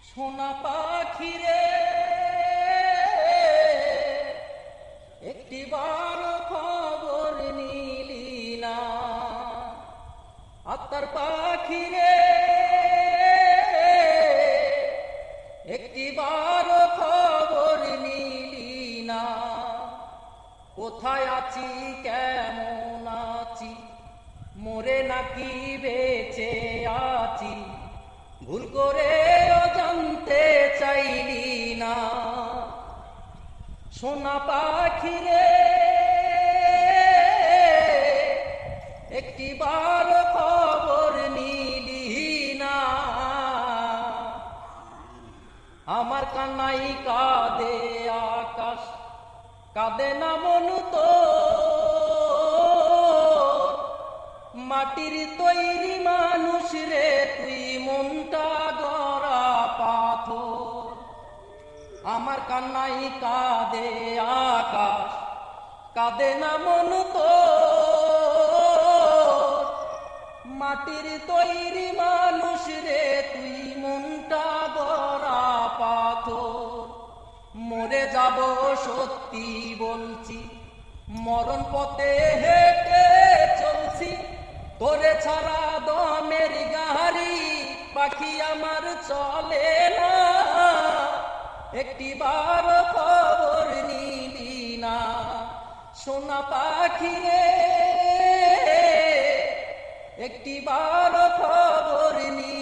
সোনা পাখিরে একটিবার খবর নিলি না, আত্মার পাখিরে একটিবার খবর নিলি না। কোথায় আছি, কেমন আছি, মরে নাকি বেঁচে আছি, ভুল করে জানতে চাইলি না। সোনা পাখিরে একটিবার খবর নিলি না। আমার কান্নাই কাঁদে আকাশ, কাঁদে না মন তো, মাটির তৈরি মানুষ রে তুই, মনটা গড়া পাথর। আমার কান্নাই কাঁদে আকাশ, কাঁদে না মন তো, মাটির তৈরি মানুষ রে তুই, মনটা গড়া পাথর। মরে যাব সত্যি বলছি, মরণ পথে হেঁটে চলছি, তোরে ছাড়া দমের গাড়ি পাখি আমার চলে না। একটিবার খবর নিলি না। সোনা পাখিরে একটিবার খবর নিলি